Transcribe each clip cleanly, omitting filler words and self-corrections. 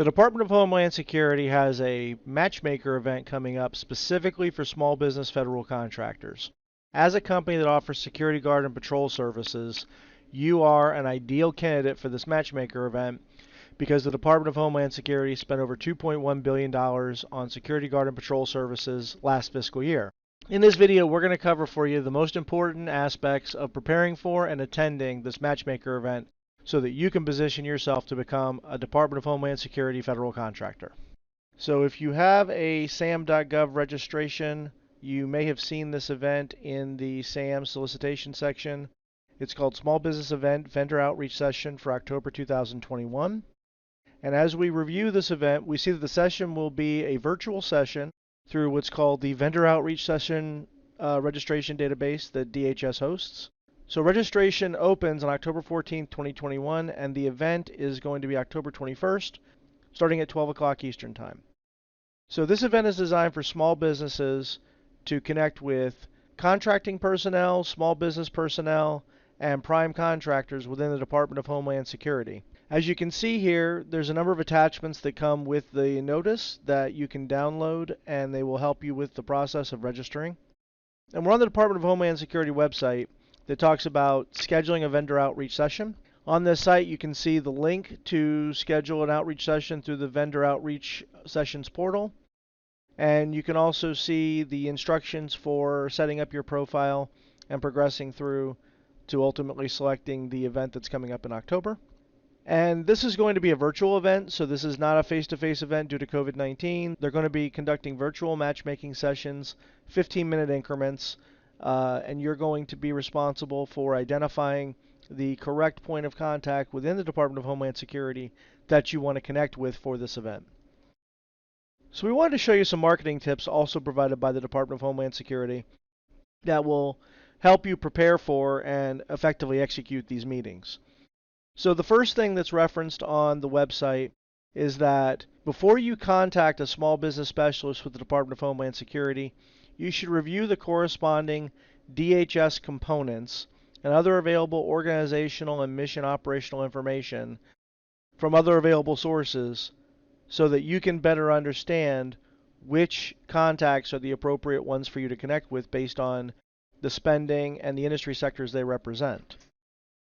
The Department of Homeland Security has a Matchmaker event coming up specifically for small business federal contractors. As a company that offers security guard and patrol services, you are an ideal candidate for this Matchmaker event because the Department of Homeland Security spent over $2.1 billion on security guard and patrol services last fiscal year. In this video, we're going to cover for you the most important aspects of preparing for and attending this Matchmaker event so that you can position yourself to become a Department of Homeland Security federal contractor. So if you have a SAM.gov registration, you may have seen this event in the SAM solicitation section. It's called Small Business Event Vendor Outreach Session for October 2021. And as we review this event, we see that the session will be a virtual session through what's called the Vendor Outreach Session registration database that DHS hosts. So registration opens on October 14, 2021, and the event is going to be October 21st, starting at 12 o'clock Eastern Time. So this event is designed for small businesses to connect with contracting personnel, small business personnel, and prime contractors within the Department of Homeland Security. As you can see here, there's a number of attachments that come with the notice that you can download, and they will help you with the process of registering. And we're on the Department of Homeland Security website that talks about scheduling a vendor outreach session. On this site, you can see the link to schedule an outreach session through the Vendor Outreach Sessions portal. And you can also see the instructions for setting up your profile and progressing through to ultimately selecting the event that's coming up in October. And this is going to be a virtual event, so this is not a face-to-face event due to COVID-19. They're going to be conducting virtual matchmaking sessions, 15-minute increments, and you're going to be responsible for identifying the correct point of contact within the Department of Homeland Security that you want to connect with for this event. So we wanted to show you some marketing tips also provided by the Department of Homeland Security that will help you prepare for and effectively execute these meetings. So the first thing that's referenced on the website is that before you contact a small business specialist with the Department of Homeland Security, you should review the corresponding DHS components and other available organizational and mission operational information from other available sources so that you can better understand which contacts are the appropriate ones for you to connect with based on the spending and the industry sectors they represent.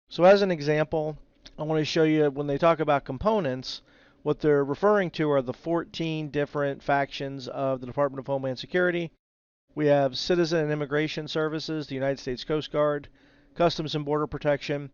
So as an example, I want to show you when they talk about components, what they're referring to are the 14 different factions of the Department of Homeland Security. We have Citizen and Immigration Services, the United States Coast Guard, Customs and Border Protection,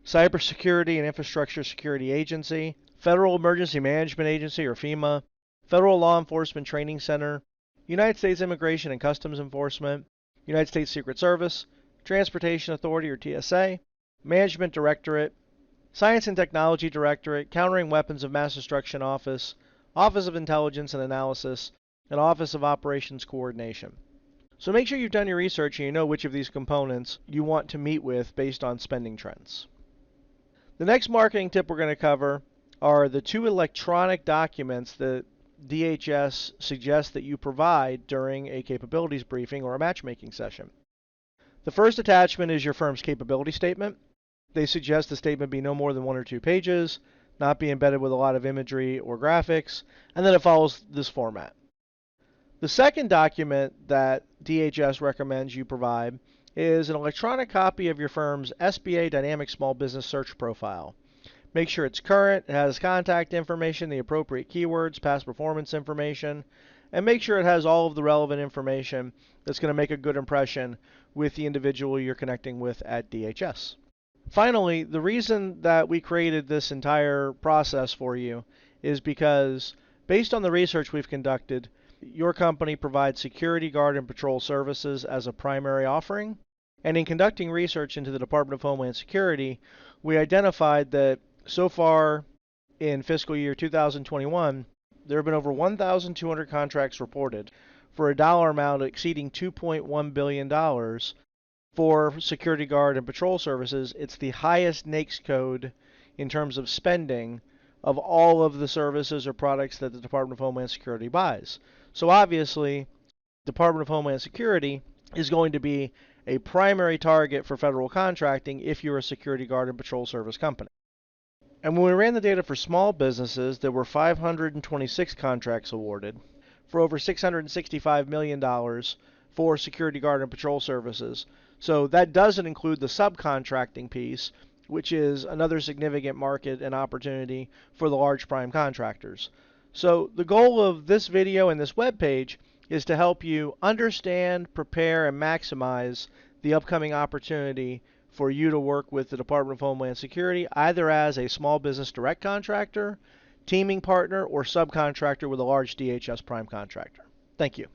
Cybersecurity and Infrastructure Security Agency, Federal Emergency Management Agency or FEMA, Federal Law Enforcement Training Center, United States Immigration and Customs Enforcement, United States Secret Service, Transportation Authority or TSA, Management Directorate, Science and Technology Directorate, Countering Weapons of Mass Destruction Office, Office of Intelligence and Analysis, and Office of Operations Coordination. So make sure you've done your research and you know which of these components you want to meet with based on spending trends. The next marketing tip we're going to cover are the 2 electronic documents that DHS suggests that you provide during a capabilities briefing or a matchmaking session. The first attachment is your firm's capability statement. They suggest the statement be no more than 1 or 2 pages, not be embedded with a lot of imagery or graphics, and then it follows this format. The second document that DHS recommends you provide is an electronic copy of your firm's SBA Dynamic Small Business Search Profile. Make sure it's current, it has contact information, the appropriate keywords, past performance information, and make sure it has all of the relevant information that's going to make a good impression with the individual you're connecting with at DHS. Finally, the reason that we created this entire process for you is because, based on the research we've conducted, your company provides security guard and patrol services as a primary offering. And in conducting research into the Department of Homeland Security, we identified that so far in fiscal year 2021, there have been over 1,200 contracts reported for a dollar amount exceeding $2.1 billion for security guard and patrol services. It's the highest NAICS code in terms of spending of all of the services or products that the Department of Homeland Security buys. So obviously, Department of Homeland Security is going to be a primary target for federal contracting if you're a security guard and patrol service company. And when we ran the data for small businesses, there were 526 contracts awarded for over $665 million for security guard and patrol services. So that doesn't include the subcontracting piece, which is another significant market and opportunity for the large prime contractors. So the goal of this video and this webpage is to help you understand, prepare, and maximize the upcoming opportunity for you to work with the Department of Homeland Security, either as a small business direct contractor, teaming partner, or subcontractor with a large DHS prime contractor. Thank you.